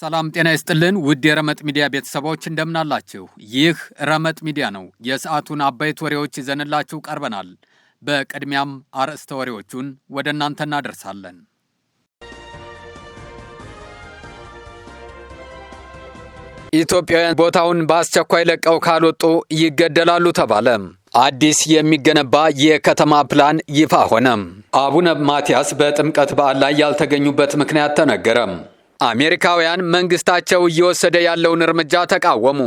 ሰላም ጤና ይስጥልን ውድ የረመጥ ሚዲያ ቤተሰቦች እንደምናላችሁ። ይህ ረመጥ ሚዲያ ነው። የሰዓቱን አበይት ወሬዎች ይዘንላችሁ ቀርበናል። በቅድሚያም አርዕስተ ወሬዎቹን ወደ እናንተ እናደርሳለን። ኢትዮጵያውያን ቦታውን በአስቸኳይ ለቀው ካልወጡ ይገደላሉ ተባለ። አዲስ የሚገነባ የከተማ ፕላን ይፋ ሆነ። አቡነ ማትያስ በጥምቀት በዓል ላይ ያልተገኙበት ምክንያት ተነገረ። አሜሪካውያን መንግስታቸው እየወሰደ ያለውን እርምጃ ተቃወሙ።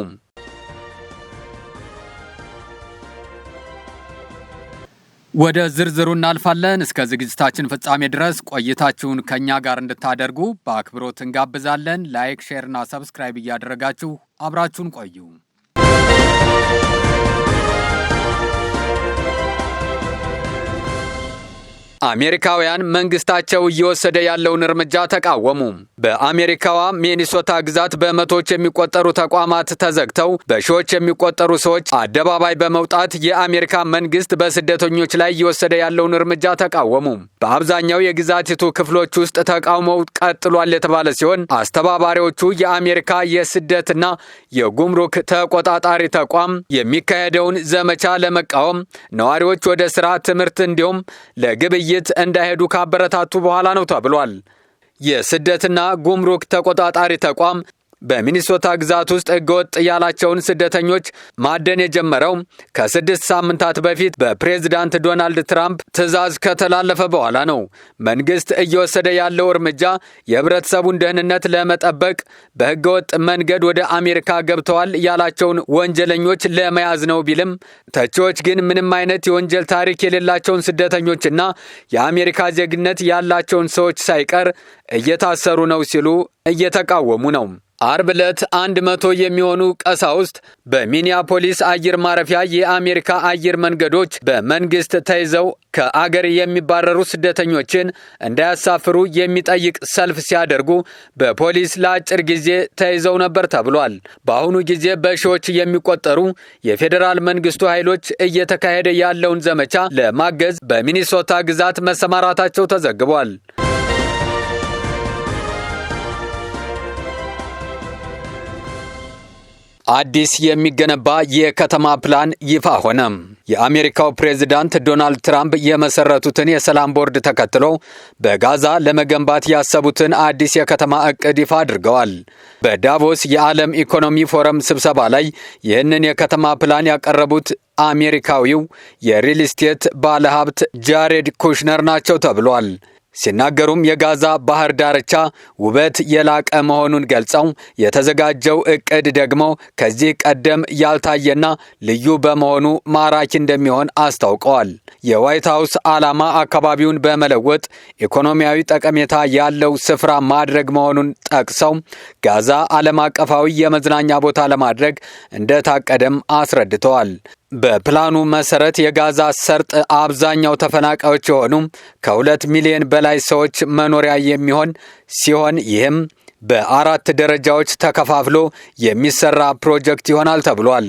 ወደ ዝርዝሩ እናልፋለን። እስከ ዝግጅታችን ፍጻሜ ድረስ ቆይታችሁን ከኛ ጋር እንድታደርጉ በአክብሮት እንጋብዛለን። ላይክ፣ ሼር እና ሰብስክራይብ እያደረጋችሁ አብራችሁን ቆዩ። አሜሪካውያን መንግስታቸው እየወሰደ ያለውን እርምጃ ተቃወሙ። በአሜሪካዋ ሚኒሶታ ግዛት በመቶዎች የሚቆጠሩ ተቋማት ተዘግተው በሺዎች የሚቆጠሩ ሰዎች አደባባይ በመውጣት የአሜሪካ መንግስት በስደተኞች ላይ እየወሰደ ያለውን እርምጃ ተቃወሙ። በአብዛኛው የግዛቲቱ ክፍሎች ውስጥ ተቃውሞው ቀጥሏል የተባለ ሲሆን አስተባባሪዎቹ የአሜሪካ የስደትና የጉምሩክ ተቆጣጣሪ ተቋም የሚካሄደውን ዘመቻ ለመቃወም ነዋሪዎች ወደ ስራ፣ ትምህርት እንዲሁም ለግብይት እንዳይሄዱ ካበረታቱ በኋላ ነው ተብሏል። የስደትና ጉምሩክ ተቆጣጣሪ ተቋም በሚኒሶታ ግዛት ውስጥ ህገወጥ ያላቸውን ስደተኞች ማደን የጀመረው ከ6 ሳምንታት በፊት በፕሬዝዳንት ዶናልድ ትራምፕ ትዕዛዝ ከተላለፈ በኋላ ነው። መንግስት እየወሰደ ያለው እርምጃ የህብረተሰቡን ደህንነት ለመጠበቅ በህገወጥ መንገድ ወደ አሜሪካ ገብተዋል ያላቸውን ወንጀለኞች ለመያዝ ነው ቢልም ተቺዎች ግን ምንም አይነት የወንጀል ታሪክ የሌላቸውን ስደተኞችና የአሜሪካ ዜግነት ያላቸውን ሰዎች ሳይቀር እየታሰሩ ነው ሲሉ እየተቃወሙ ነው። አርብ ዕለት 100 የሚሆኑ ቀሳውስት በሚኒያፖሊስ አየር ማረፊያ የአሜሪካ አየር መንገዶች በመንግስት ተይዘው ከአገር የሚባረሩ ስደተኞችን እንዳያሳፍሩ የሚጠይቅ ሰልፍ ሲያደርጉ በፖሊስ ለአጭር ጊዜ ተይዘው ነበር ተብሏል። በአሁኑ ጊዜ በሺዎች የሚቆጠሩ የፌዴራል መንግስቱ ኃይሎች እየተካሄደ ያለውን ዘመቻ ለማገዝ በሚኒሶታ ግዛት መሰማራታቸው ተዘግቧል። አዲስ የሚገነባ የከተማ ፕላን ይፋ ሆነ። የአሜሪካው ፕሬዝዳንት ዶናልድ ትራምፕ የመሰረቱትን የሰላም ቦርድ ተከትሎ በጋዛ ለመገንባት ያሰቡትን አዲስ የከተማ እቅድ ይፋ አድርገዋል። በዳቮስ የዓለም ኢኮኖሚ ፎረም ስብሰባ ላይ ይህንን የከተማ ፕላን ያቀረቡት አሜሪካዊው የሪል ስቴት ባለሀብት ጃሬድ ኩሽነር ናቸው ተብሏል። ሲናገሩም የጋዛ ባህር ዳርቻ ውበት የላቀ መሆኑን ገልጸው የተዘጋጀው እቅድ ደግሞ ከዚህ ቀደም ያልታየና ልዩ በመሆኑ ማራኪ እንደሚሆን አስታውቀዋል። የዋይት ሃውስ ዓላማ አካባቢውን በመለወጥ ኢኮኖሚያዊ ጠቀሜታ ያለው ስፍራ ማድረግ መሆኑን ጠቅሰው ጋዛ ዓለም አቀፋዊ የመዝናኛ ቦታ ለማድረግ እንደታቀደም አስረድተዋል። በፕላኑ መሰረት የጋዛ ሰርጥ አብዛኛው ተፈናቃዮች የሆኑ ከ2 ሚሊዮን በላይ ሰዎች መኖሪያ የሚሆን ሲሆን ይህም በ4 ደረጃዎች ተከፋፍሎ የሚሰራ ፕሮጀክት ይሆናል ተብሏል።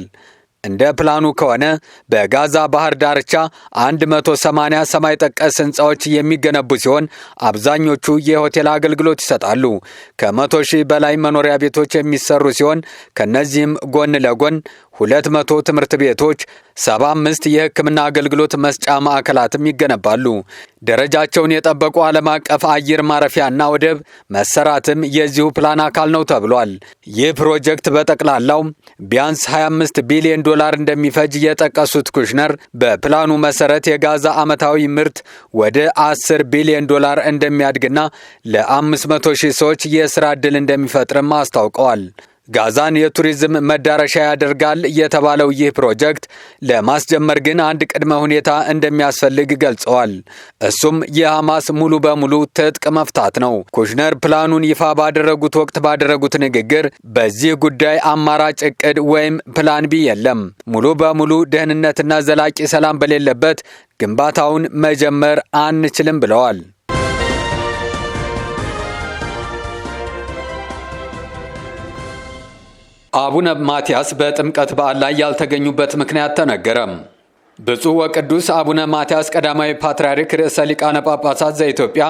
እንደ ፕላኑ ከሆነ በጋዛ ባህር ዳርቻ 180 ሰማይ ጠቀስ ህንፃዎች የሚገነቡ ሲሆን አብዛኞቹ የሆቴል አገልግሎት ይሰጣሉ። ከ100,000 በላይ መኖሪያ ቤቶች የሚሰሩ ሲሆን ከነዚህም ጎን ለጎን 200 ትምህርት ቤቶች፣ 75 የሕክምና አገልግሎት መስጫ ማዕከላትም ይገነባሉ። ደረጃቸውን የጠበቁ ዓለም አቀፍ አየር ማረፊያና ወደብ መሰራትም የዚሁ ፕላን አካል ነው ተብሏል። ይህ ፕሮጀክት በጠቅላላው ቢያንስ 25 ቢሊዮን ዶላር እንደሚፈጅ የጠቀሱት ኩሽነር በፕላኑ መሰረት የጋዛ ዓመታዊ ምርት ወደ 10 ቢሊዮን ዶላር እንደሚያድግና ለ500,000 ሰዎች የሥራ ዕድል እንደሚፈጥርም አስታውቀዋል። ጋዛን የቱሪዝም መዳረሻ ያደርጋል የተባለው ይህ ፕሮጀክት ለማስጀመር ግን አንድ ቅድመ ሁኔታ እንደሚያስፈልግ ገልጸዋል። እሱም የሐማስ ሙሉ በሙሉ ትጥቅ መፍታት ነው። ኩሽነር ፕላኑን ይፋ ባደረጉት ወቅት ባደረጉት ንግግር በዚህ ጉዳይ አማራጭ እቅድ ወይም ፕላን ቢ የለም፣ ሙሉ በሙሉ ደህንነትና ዘላቂ ሰላም በሌለበት ግንባታውን መጀመር አንችልም ብለዋል። አቡነ ማትያስ በጥምቀት በዓል ላይ ያልተገኙበት ምክንያት ተነገረ። ብፁዕ ወቅዱስ አቡነ ማትያስ ቀዳማዊ ፓትርያርክ ርዕሰ ሊቃነ ጳጳሳት ዘኢትዮጵያ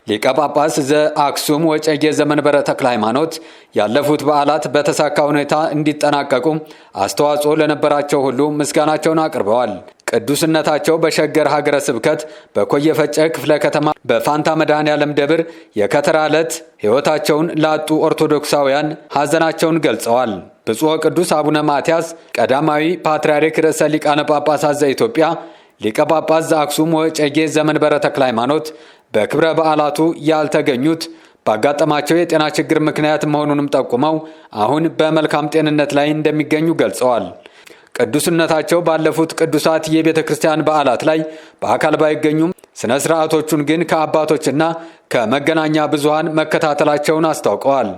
ሊቀ ጳጳስ ዘአክሱም ወዕጨጌ ዘመንበረ ተክለ ሃይማኖት ያለፉት በዓላት በተሳካ ሁኔታ እንዲጠናቀቁ አስተዋጽኦ ለነበራቸው ሁሉ ምስጋናቸውን አቅርበዋል። ቅዱስነታቸው በሸገር ሀገረ ስብከት በኮየ ፈጨ ክፍለ ከተማ በፋንታ መድኃኔዓለም ደብር የከተራ ዕለት ሕይወታቸውን ላጡ ኦርቶዶክሳውያን ሐዘናቸውን ገልጸዋል። ብፁዕ ቅዱስ አቡነ ማትያስ ቀዳማዊ ፓትርያርክ ርዕሰ ሊቃነ ጳጳሳት ዘኢትዮጵያ ሊቀ ጳጳስ ዘአክሱም ወዕጨጌ ዘመንበረ ተክለ ሃይማኖት በክብረ በዓላቱ ያልተገኙት ባጋጠማቸው የጤና ችግር ምክንያት መሆኑንም ጠቁመው አሁን በመልካም ጤንነት ላይ እንደሚገኙ ገልጸዋል። ቅዱስነታቸው ባለፉት ቅዱሳት የቤተ ክርስቲያን በዓላት ላይ በአካል ባይገኙም ስነ ስርዓቶቹን ግን ከአባቶችና ከመገናኛ ብዙሃን መከታተላቸውን አስታውቀዋል።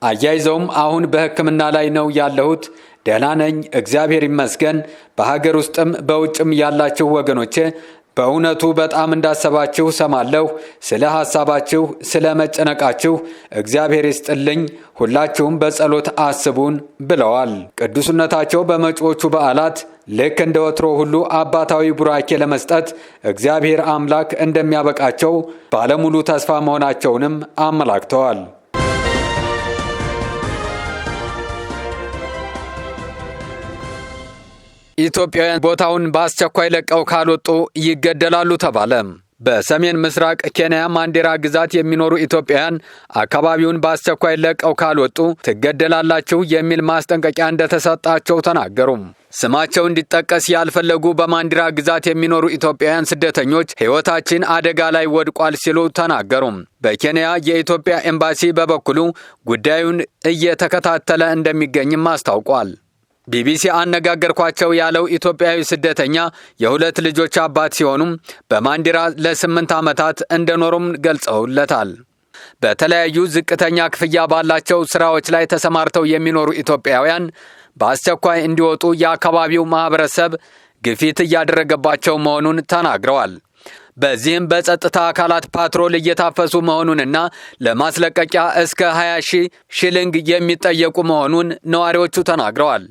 አያይዘውም አሁን በሕክምና ላይ ነው ያለሁት፣ ደህና ነኝ፣ እግዚአብሔር ይመስገን። በሀገር ውስጥም በውጭም ያላችሁ ወገኖቼ በእውነቱ በጣም እንዳሰባችሁ ሰማለሁ። ስለ ሐሳባችሁ፣ ስለ መጨነቃችሁ እግዚአብሔር ይስጥልኝ። ሁላችሁም በጸሎት አስቡን ብለዋል። ቅዱስነታቸው በመጪዎቹ በዓላት ልክ እንደ ወትሮ ሁሉ አባታዊ ቡራኬ ለመስጠት እግዚአብሔር አምላክ እንደሚያበቃቸው ባለሙሉ ተስፋ መሆናቸውንም አመላክተዋል። ኢትዮጵያውያን ቦታውን በአስቸኳይ ለቀው ካልወጡ ይገደላሉ ተባለ። በሰሜን ምስራቅ ኬንያ ማንዴራ ግዛት የሚኖሩ ኢትዮጵያውያን አካባቢውን በአስቸኳይ ለቀው ካልወጡ ትገደላላችሁ የሚል ማስጠንቀቂያ እንደተሰጣቸው ተናገሩ። ስማቸው እንዲጠቀስ ያልፈለጉ በማንዴራ ግዛት የሚኖሩ ኢትዮጵያውያን ስደተኞች ሕይወታችን አደጋ ላይ ወድቋል ሲሉ ተናገሩ። በኬንያ የኢትዮጵያ ኤምባሲ በበኩሉ ጉዳዩን እየተከታተለ እንደሚገኝም አስታውቋል። ቢቢሲ አነጋገርኳቸው ያለው ኢትዮጵያዊ ስደተኛ የሁለት ልጆች አባት ሲሆኑም በማንዴራ ለ8 ዓመታት እንደኖሩም ገልጸውለታል። በተለያዩ ዝቅተኛ ክፍያ ባላቸው ስራዎች ላይ ተሰማርተው የሚኖሩ ኢትዮጵያውያን በአስቸኳይ እንዲወጡ የአካባቢው ማህበረሰብ ግፊት እያደረገባቸው መሆኑን ተናግረዋል። በዚህም በጸጥታ አካላት ፓትሮል እየታፈሱ መሆኑንና ለማስለቀቂያ እስከ 20,000 ሽልንግ የሚጠየቁ መሆኑን ነዋሪዎቹ ተናግረዋል።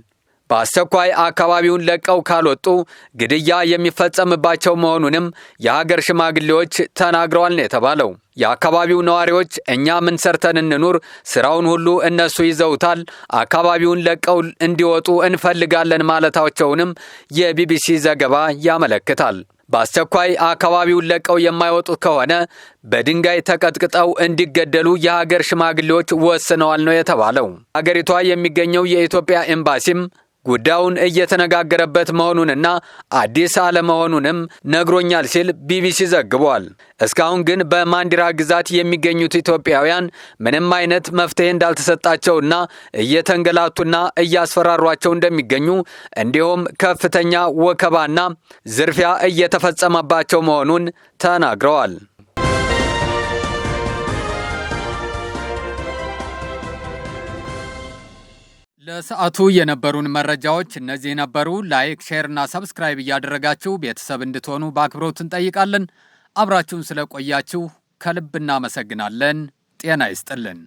በአስቸኳይ አካባቢውን ለቀው ካልወጡ ግድያ የሚፈጸምባቸው መሆኑንም የሀገር ሽማግሌዎች ተናግረዋል ነው የተባለው። የአካባቢው ነዋሪዎች እኛ ምን ሰርተን እንኑር፣ ስራውን ሁሉ እነሱ ይዘውታል፣ አካባቢውን ለቀው እንዲወጡ እንፈልጋለን ማለታቸውንም የቢቢሲ ዘገባ ያመለክታል። በአስቸኳይ አካባቢውን ለቀው የማይወጡ ከሆነ በድንጋይ ተቀጥቅጠው እንዲገደሉ የሀገር ሽማግሌዎች ወስነዋል ነው የተባለው። ሀገሪቷ የሚገኘው የኢትዮጵያ ኤምባሲም ጉዳዩን እየተነጋገረበት መሆኑንና አዲስ አለመሆኑንም ነግሮኛል ሲል ቢቢሲ ዘግቧል። እስካሁን ግን በማንዴራ ግዛት የሚገኙት ኢትዮጵያውያን ምንም አይነት መፍትሄ እንዳልተሰጣቸውና እየተንገላቱና እያስፈራሯቸው እንደሚገኙ እንዲሁም ከፍተኛ ወከባና ዝርፊያ እየተፈጸመባቸው መሆኑን ተናግረዋል። ለሰዓቱ የነበሩን መረጃዎች እነዚህ ነበሩ። ላይክ፣ ሼር እና ሰብስክራይብ እያደረጋችሁ ቤተሰብ እንድትሆኑ በአክብሮት እንጠይቃለን። አብራችሁን ስለቆያችሁ ከልብ እናመሰግናለን። ጤና ይስጥልን።